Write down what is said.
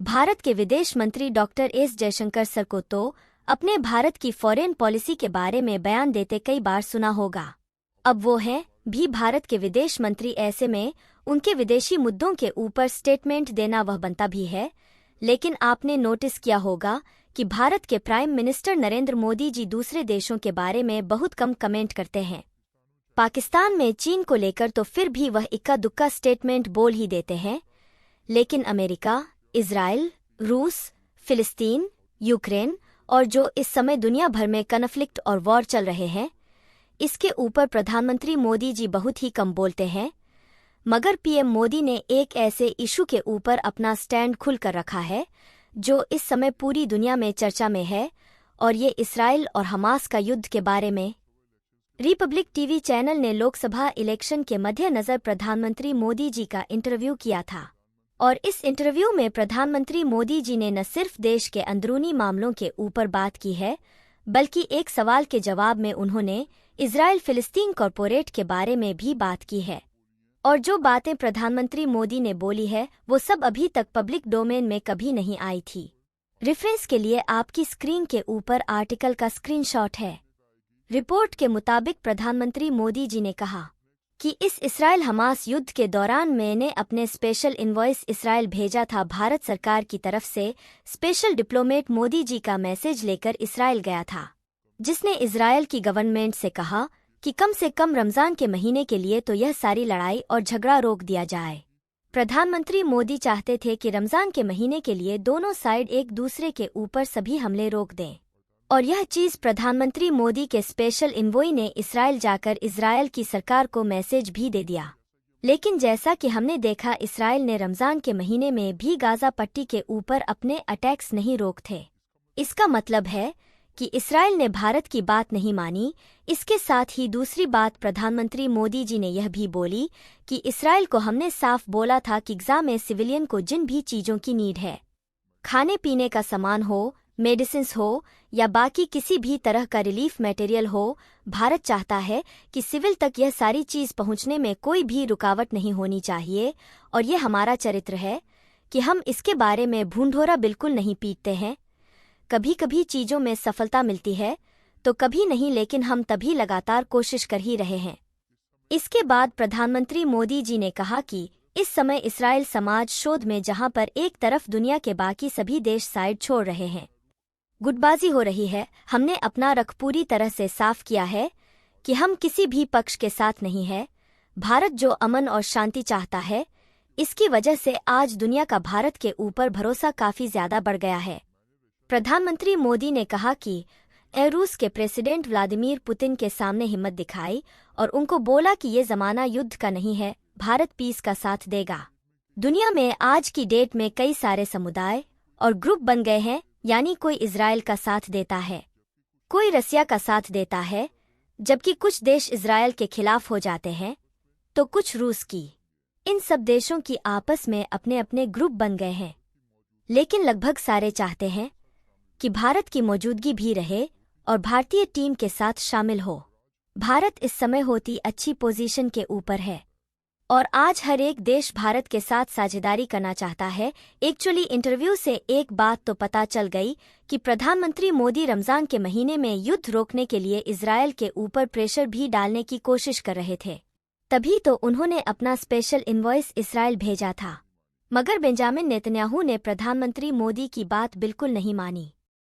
भारत के विदेश मंत्री डॉक्टर एस जयशंकर सर को तो अपने भारत की फॉरेन पॉलिसी के बारे में बयान देते कई बार सुना होगा। अब वो हैं भी भारत के विदेश मंत्री, ऐसे में उनके विदेशी मुद्दों के ऊपर स्टेटमेंट देना वह बनता भी है। लेकिन आपने नोटिस किया होगा कि भारत के प्राइम मिनिस्टर नरेंद्र मोदी जी दूसरे देशों के बारे में बहुत कम कमेंट करते हैं। पाकिस्तान में चीन को लेकर तो फिर भी वह इक्का दुक्का स्टेटमेंट बोल ही देते हैं, लेकिन अमेरिका, इजराइल, रूस, फिलिस्तीन, यूक्रेन और जो इस समय दुनिया भर में कन्फ्लिक्ट और वॉर चल रहे हैं, इसके ऊपर प्रधानमंत्री मोदी जी बहुत ही कम बोलते हैं। मगर पीएम मोदी ने एक ऐसे इशू के ऊपर अपना स्टैंड खुलकर रखा है जो इस समय पूरी दुनिया में चर्चा में है, और ये इसराइल और हमास का युद्ध के बारे में। रिपब्लिक टीवी चैनल ने लोकसभा इलेक्शन के मद्देनजर प्रधानमंत्री मोदी जी का इंटरव्यू किया था, और इस इंटरव्यू में प्रधानमंत्री मोदी जी ने न सिर्फ देश के अंदरूनी मामलों के ऊपर बात की है, बल्कि एक सवाल के जवाब में उन्होंने इजराइल फिलिस्तीन कॉरपोरेट के बारे में भी बात की है। और जो बातें प्रधानमंत्री मोदी ने बोली है वो सब अभी तक पब्लिक डोमेन में कभी नहीं आई थी। रेफरेंस के लिए आपकी स्क्रीन के ऊपर आर्टिकल का स्क्रीनशॉट है। रिपोर्ट के मुताबिक प्रधानमंत्री मोदी जी ने कहा कि इस इसराइल हमास युद्ध के दौरान मैंने अपने स्पेशल इनवॉइस इसराइल भेजा था। भारत सरकार की तरफ से स्पेशल डिप्लोमेट मोदी जी का मैसेज लेकर इसराइल गया था, जिसने इसराइल की गवर्नमेंट से कहा कि कम से कम रमजान के महीने के लिए तो यह सारी लड़ाई और झगड़ा रोक दिया जाए। प्रधानमंत्री मोदी चाहते थे कि रमजान के महीने के लिए दोनों साइड एक दूसरे के ऊपर सभी हमले रोक दें, और यह चीज़ प्रधानमंत्री मोदी के स्पेशल इन्वॉय ने इसराइल जाकर इसराइल की सरकार को मैसेज भी दे दिया। लेकिन जैसा कि हमने देखा, इसराइल ने रमजान के महीने में भी गाजा पट्टी के ऊपर अपने अटैक्स नहीं रोक थे। इसका मतलब है कि इसराइल ने भारत की बात नहीं मानी। इसके साथ ही दूसरी बात प्रधानमंत्री मोदी जी ने यह भी बोली कि इसराइल को हमने साफ बोला था कि गजा में सिविलियन को जिन भी चीज़ों की नीड है, खाने पीने का सामान हो, मेडिसिन्स हो या बाकी किसी भी तरह का रिलीफ मटेरियल हो, भारत चाहता है कि सिविल तक यह सारी चीज़ पहुंचने में कोई भी रुकावट नहीं होनी चाहिए। और यह हमारा चरित्र है कि हम इसके बारे में भूंढोरा बिल्कुल नहीं पीटते हैं। कभी कभी चीज़ों में सफलता मिलती है तो कभी नहीं, लेकिन हम तभी लगातार कोशिश कर ही रहे हैं। इसके बाद प्रधानमंत्री मोदी जी ने कहा कि इस समय इसराइल समाज शोध में, जहां पर एक तरफ दुनिया के बाकी सभी देश साइड छोड़ रहे हैं, गुटबाजी हो रही है, हमने अपना रख पूरी तरह से साफ किया है कि हम किसी भी पक्ष के साथ नहीं है। भारत जो अमन और शांति चाहता है, इसकी वजह से आज दुनिया का भारत के ऊपर भरोसा काफ़ी ज़्यादा बढ़ गया है। प्रधानमंत्री मोदी ने कहा कि रूस के प्रेसिडेंट व्लादिमीर पुतिन के सामने हिम्मत दिखाई और उनको बोला कि ये ज़माना युद्ध का नहीं है, भारत पीस का साथ देगा। दुनिया में आज की डेट में कई सारे समुदाय और ग्रुप बन गए हैं, यानी कोई इजराइल का साथ देता है, कोई रसिया का साथ देता है, जबकि कुछ देश इजराइल के खिलाफ हो जाते हैं तो कुछ रूस की। इन सब देशों की आपस में अपने अपने ग्रुप बन गए हैं, लेकिन लगभग सारे चाहते हैं कि भारत की मौजूदगी भी रहे और भारतीय टीम के साथ शामिल हो। भारत इस समय होती अच्छी पोजीशन के ऊपर है और आज हर एक देश भारत के साथ साझेदारी करना चाहता है। एक्चुअली इंटरव्यू से एक बात तो पता चल गई कि प्रधानमंत्री मोदी रमजान के महीने में युद्ध रोकने के लिए इजराइल के ऊपर प्रेशर भी डालने की कोशिश कर रहे थे, तभी तो उन्होंने अपना स्पेशल इनवॉइस इसराइल भेजा था। मगर बेंजामिन नेतन्याहू ने प्रधानमंत्री मोदी की बात बिल्कुल नहीं मानी।